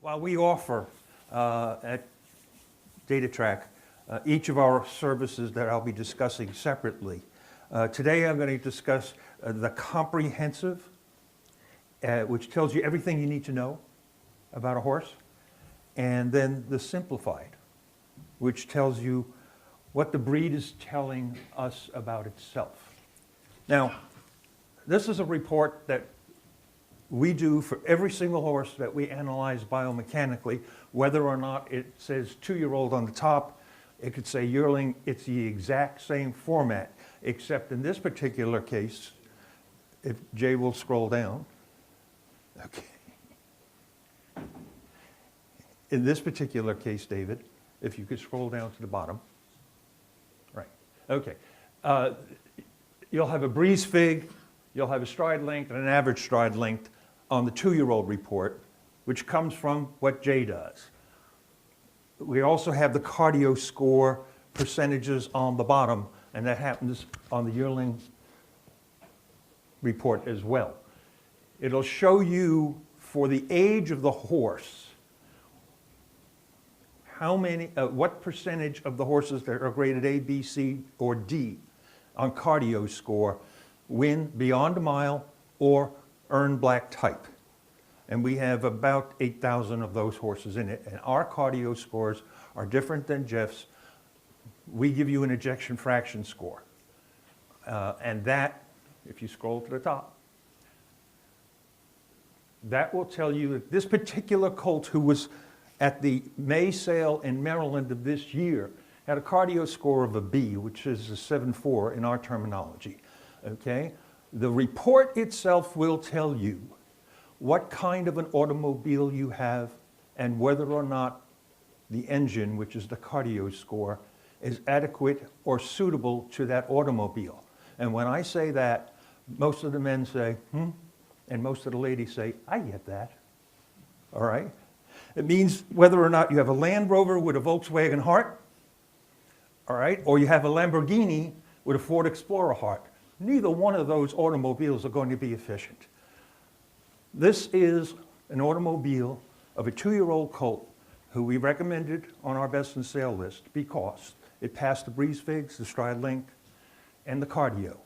While we offer at DataTrack each of our services that I'll be discussing separately, today I'm going to discuss the comprehensive, which tells you everything you need to know about a horse, and then the simplified, which tells you what the breed is telling us about itself. Now, this is a report that we do for every single horse that we analyze biomechanically, whether or not it says 2-year-old on the top, it could say yearling, it's the exact same format, except in this particular case, if Jay will scroll down, okay. In this particular case, David, if you could scroll down to the bottom, right, okay. You'll have a breeze fig, you'll have a stride length and an average stride length on the 2-year-old report, which comes from what Jay does. We also have the cardio score percentages on the bottom, and that happens on the yearling report as well. It'll show you for the age of the horse, how many, what percentage of the horses that are graded A, B, C, or D on cardio score win beyond a mile or earn black type. And we have about 8,000 of those horses in it. And our cardio scores are different than Jeff's. We give you an ejection fraction score. And that, if you scroll to the top, that will tell you that this particular colt who was at the May sale in Maryland of this year had a cardio score of a B, which is a 7.4 in our terminology, okay? The report itself will tell you what kind of an automobile you have and whether or not the engine, which is the cardio score, is adequate or suitable to that automobile. And when I say that, most of the men say, and most of the ladies say, I get that, all right? It means whether or not you have a Land Rover with a Volkswagen heart, all right, or you have a Lamborghini with a Ford Explorer heart. Neither one of those automobiles are going to be efficient. This is an automobile of a 2-year-old colt who we recommended on our best in sale list because it passed the breeze figs, the stride length, and the cardio.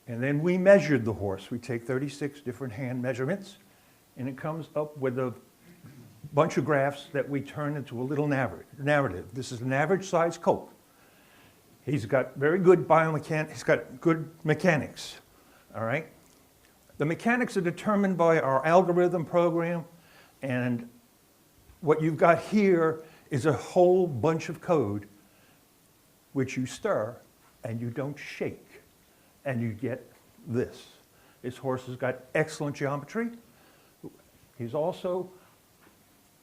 And then we measured the horse. We take 36 different hand measurements, and it comes up with a bunch of graphs that we turn into a little narrative. This is an average size colt. He's got very good biomechanics, he's got good mechanics, all right? The mechanics are determined by our algorithm program, and what you've got here is a whole bunch of code which you stir and you don't shake, and you get this. This horse has got excellent geometry. He's also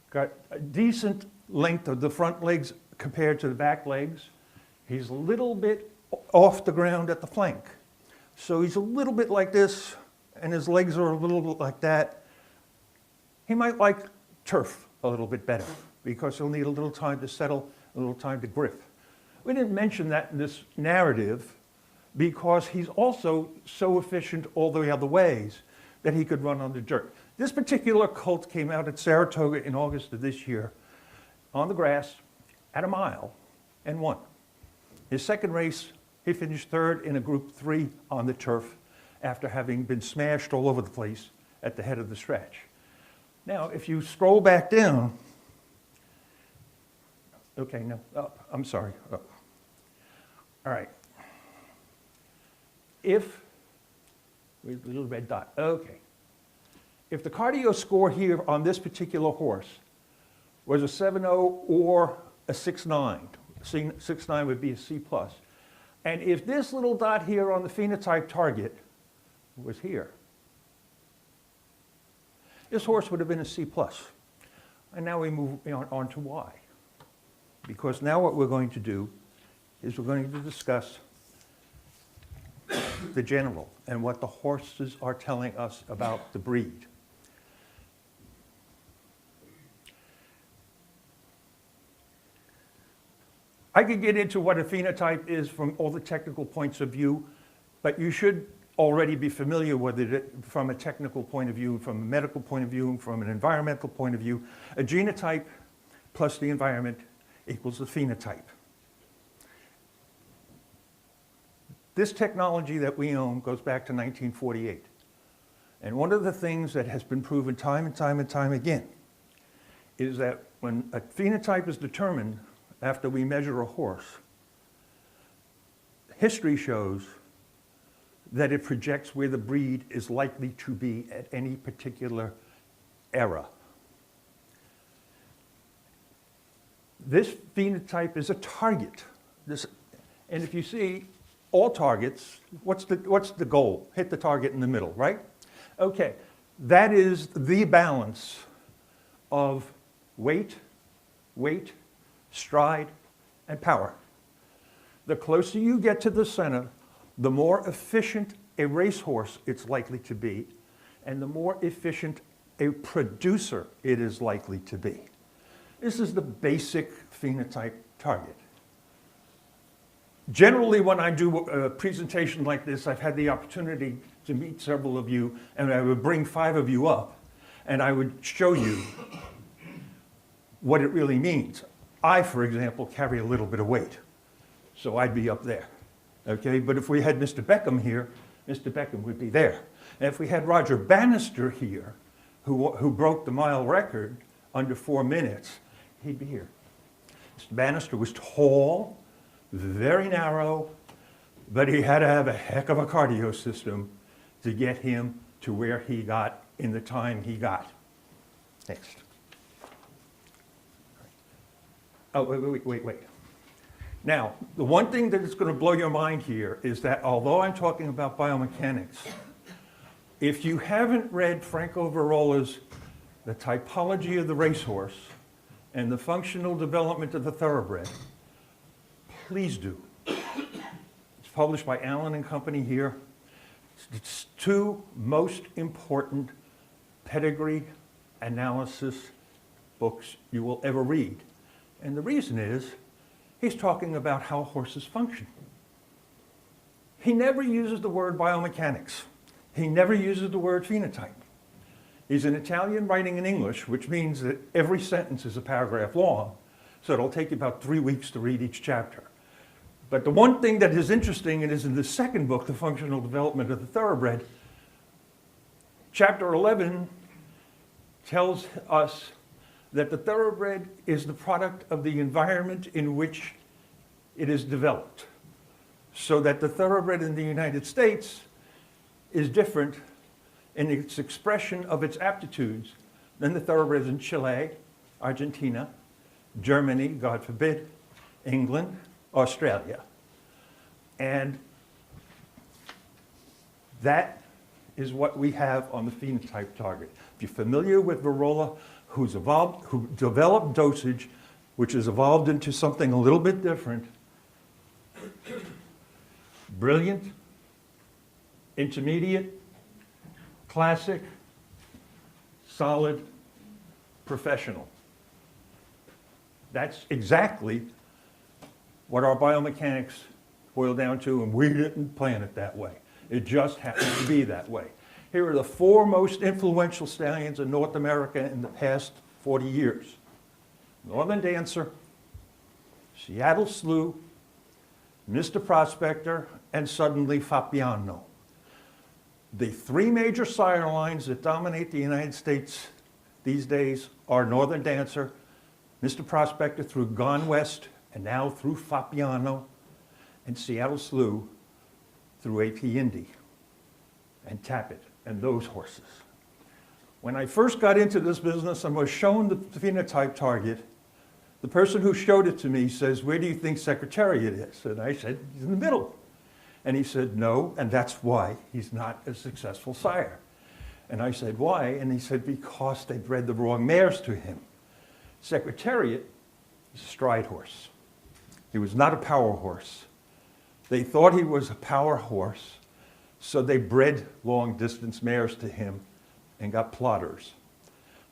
got a decent length of the front legs compared to the back legs. He's a little bit off the ground at the flank. So he's a little bit like this, and his legs are a little bit like that. He might like turf a little bit better because he'll need a little time to settle, a little time to grip. We didn't mention that in this narrative because he's also so efficient all the other ways that he could run on the dirt. This particular colt came out at Saratoga in August of this year on the grass at a mile and won. His second race, he finished third in a group 3 on the turf after having been smashed all over the place at the head of the stretch. Now, if you scroll back down, okay, no, up, I'm sorry, up. All right. If, with a little red dot, okay. If the cardio score here on this particular horse was a 7.0 or a 6.9, 6.9 would be a C+. And if this little dot here on the phenotype target was here, this horse would have been a C+. And now we move on to Y. Because now what we're going to do is we're going to discuss the general and what the horses are telling us about the breed. I could get into what a phenotype is from all the technical points of view, but you should already be familiar with it from a technical point of view, from a medical point of view, from an environmental point of view. A genotype plus the environment equals the phenotype. This technology that we own goes back to 1948. And one of the things that has been proven time and time and time again is that when a phenotype is determined after we measure a horse, history shows that it projects where the breed is likely to be at any particular era. This phenotype is a target. And if you see all targets, what's the goal? Hit the target in the middle, right? Okay, that is the balance of weight, stride, and power. The closer you get to the center, the more efficient a racehorse it's likely to be, and the more efficient a producer it is likely to be. This is the basic phenotype target. Generally, when I do a presentation like this, I've had the opportunity to meet several of you, and I would bring 5 of you up, and I would show you what it really means. I, for example, carry a little bit of weight, so I'd be up there, okay? But if we had Mr. Beckham here, Mr. Beckham would be there. And if we had Roger Bannister here, who broke the mile record under 4 minutes, he'd be here. Mr. Bannister was tall, very narrow, but he had to have a heck of a cardio system to get him to where he got in the time he got. Next. Oh, wait. Now, the one thing that is going to blow your mind here is that although I'm talking about biomechanics, if you haven't read Franco Virola's The Typology of the Racehorse and the Functional Development of the Thoroughbred, please do. It's published by Allen and Company here. It's 2 most important pedigree analysis books you will ever read. And the reason is, he's talking about how horses function. He never uses the word biomechanics. He never uses the word phenotype. He's an Italian writing in English, which means that every sentence is a paragraph long, so it'll take you about 3 weeks to read each chapter. But the one thing that is interesting is in the second book, The Functional Development of the Thoroughbred, chapter 11 tells us that the thoroughbred is the product of the environment in which it is developed. So that the thoroughbred in the United States is different in its expression of its aptitudes than the thoroughbreds in Chile, Argentina, Germany, God forbid, England, Australia. And that is what we have on the phenotype target. If you're familiar with Virola, who developed dosage, which has evolved into something a little bit different, brilliant, intermediate, classic, solid, professional. That's exactly what our biomechanics boiled down to, and we didn't plan it that way. It just happened to be that way. Here are the 4 most influential stallions in North America in the past 40 years. Northern Dancer, Seattle Slew, Mr. Prospector, and suddenly Fabiano. The 3 major sire lines that dominate the United States these days are Northern Dancer, Mr. Prospector through Gone West, and now through Fabiano, and Seattle Slew through AP Indy and Tappet and those horses. When I first got into this business and was shown the phenotype target, the person who showed it to me says, "Where do you think Secretariat is?" And I said, "He's in the middle." And he said, "No, and that's why he's not a successful sire." And I said, "Why?" And he said, "Because they bred the wrong mares to him." Secretariat is a stride horse. He was not a power horse. They thought he was a power horse, so they bred long-distance mares to him and got plotters.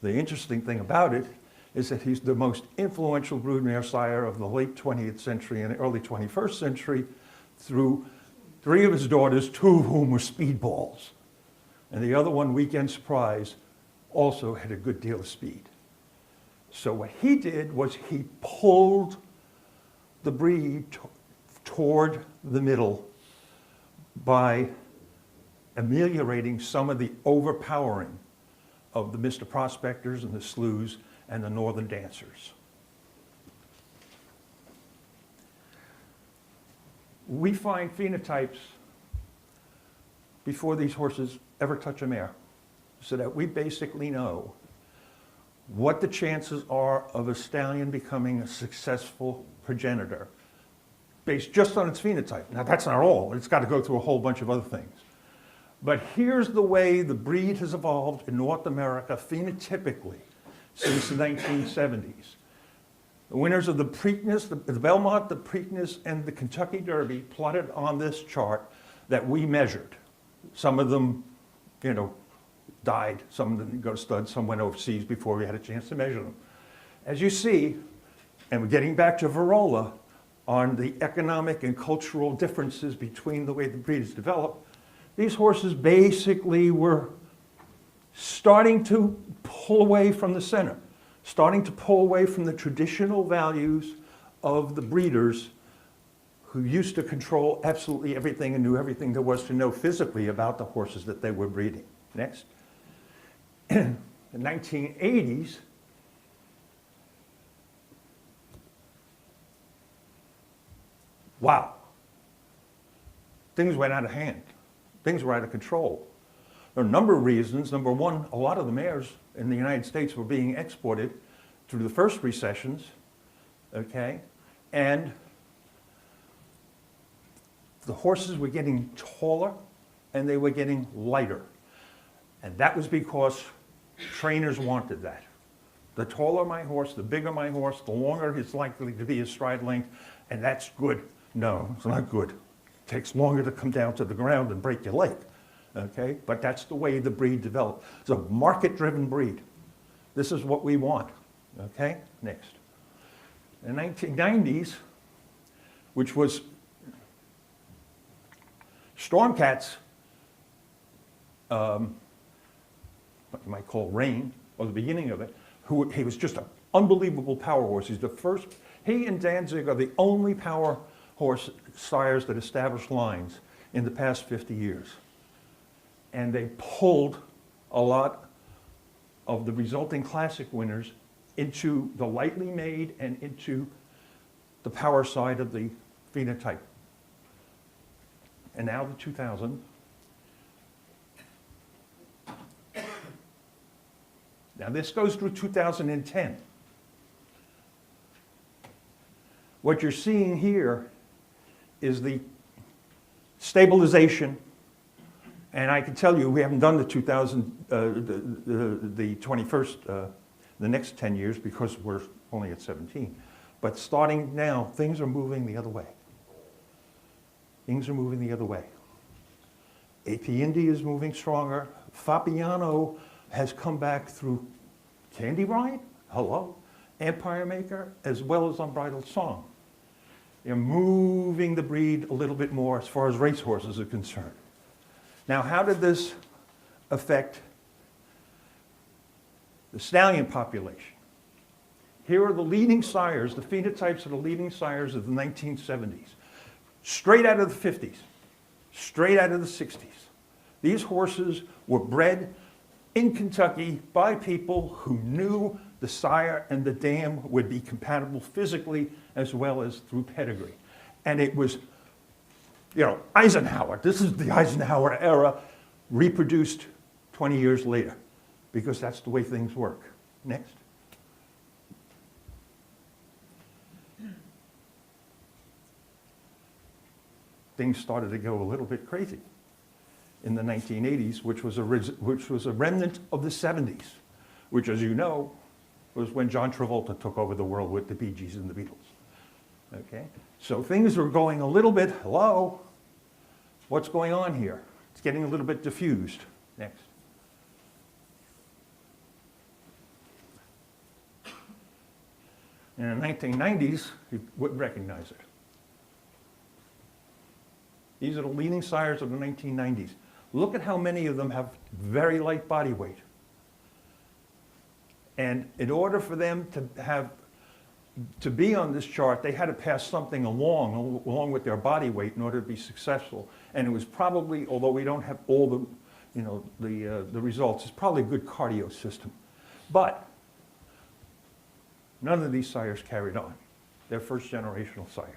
The interesting thing about it is that he's the most influential broodmare sire of the late 20th century and early 21st century through 3 of his daughters, 2 of whom were speedballs. And the other one, Weekend Surprise, also had a good deal of speed. So what he did was he pulled the breed toward the middle by ameliorating some of the overpowering of the Mr. Prospectors and the Slews and the Northern Dancers. We find phenotypes before these horses ever touch a mare, so that we basically know what the chances are of a stallion becoming a successful progenitor based just on its phenotype. Now that's not all, it's got to go through a whole bunch of other things. But here's the way the breed has evolved in North America phenotypically since the 1970s. The winners of the Preakness, the Belmont, the Preakness, and the Kentucky Derby plotted on this chart that we measured. Some of them, died, some didn't go to studs, some went overseas before we had a chance to measure them. As you see, and we're getting back to Varola, on the economic and cultural differences between the way the breed is developed, these horses basically were starting to pull away from the center, starting to pull away from the traditional values of the breeders who used to control absolutely everything and knew everything there was to know physically about the horses that they were breeding. Next. In the 1980s, wow, things went out of hand. Things were out of control. There are a number of reasons. Number one, a lot of the mares in the United States were being exported through the first recessions, okay? And the horses were getting taller and they were getting lighter. And that was because trainers wanted that. The taller my horse, the bigger my horse, the longer it's likely to be his stride length, and that's good. No, it's not good. It takes longer to come down to the ground and break your leg, okay? But that's the way the breed developed. It's a market-driven breed. This is what we want, okay? Next. In the 1990s, which was Stormcat's, what you might call reign, or the beginning of it, he was just an unbelievable power horse. He's the first, he and Danzig are the only power horse sires that established lines in the past 50 years. And they pulled a lot of the resulting classic winners into the lightly made and into the power side of the phenotype. And now the 2000. Now this goes through 2010. What you're seeing here is the stabilization, and I can tell you we haven't done the 21st, the next 10 years because we're only at 17. But starting now, things are moving the other way. Things are moving the other way. AP Indy is moving stronger. Fabiano has come back through Candy Ride, hello, Empire Maker, as well as Unbridled Song. They're moving the breed a little bit more as far as racehorses are concerned. Now, how did this affect the stallion population? Here are the leading sires, the phenotypes of the leading sires of the 1970s. Straight out of the 50s, straight out of the 60s. These horses were bred in Kentucky by people who knew the sire and the dam would be compatible physically as well as through pedigree. And it was, Eisenhower. This is the Eisenhower era reproduced 20 years later because that's the way things work. Next. Things started to go a little bit crazy in the 1980s, which was a remnant of the 70s, which, as you know, was when John Travolta took over the world with the Bee Gees and the Beatles. Okay? So things were going a little bit, hello, what's going on here? It's getting a little bit diffused. Next. In the 1990s, you wouldn't recognize it. These are the leading sires of the 1990s. Look at how many of them have very light body weight. And in order for them to be on this chart, they had to pass something along with their body weight in order to be successful. And it was probably, although we don't have all the results, it's probably a good cardio system. But none of these sires carried on. They're first generational sires.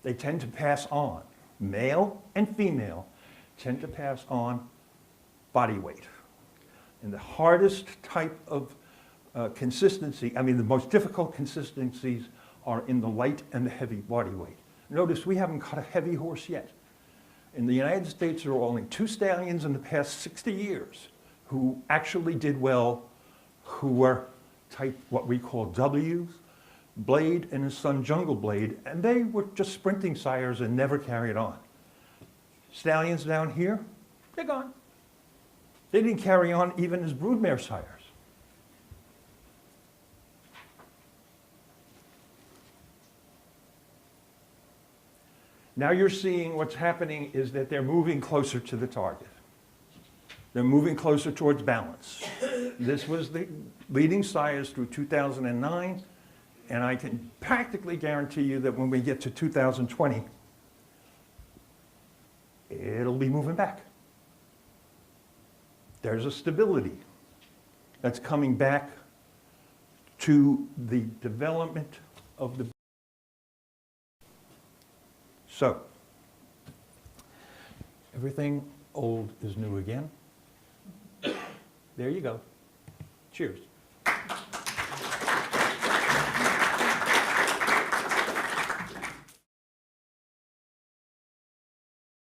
They tend to pass on, male and female tend to pass on body weight. And the hardest type of consistency, I mean the most difficult consistencies are in the light and the heavy body weight. Notice we haven't caught a heavy horse yet. In the United States, there are only 2 stallions in the past 60 years who actually did well, who were type what we call Ws, Blade and his son Jungle Blade, and they were just sprinting sires and never carried on. Stallions down here, they're gone. They didn't carry on even as broodmare sires. Now you're seeing what's happening is that they're moving closer to the target. They're moving closer towards balance. This was the leading sires through 2009, and I can practically guarantee you that when we get to 2020, it'll be moving back. There's a stability that's coming back to the development of the. So, everything old is new again. There you go. Cheers.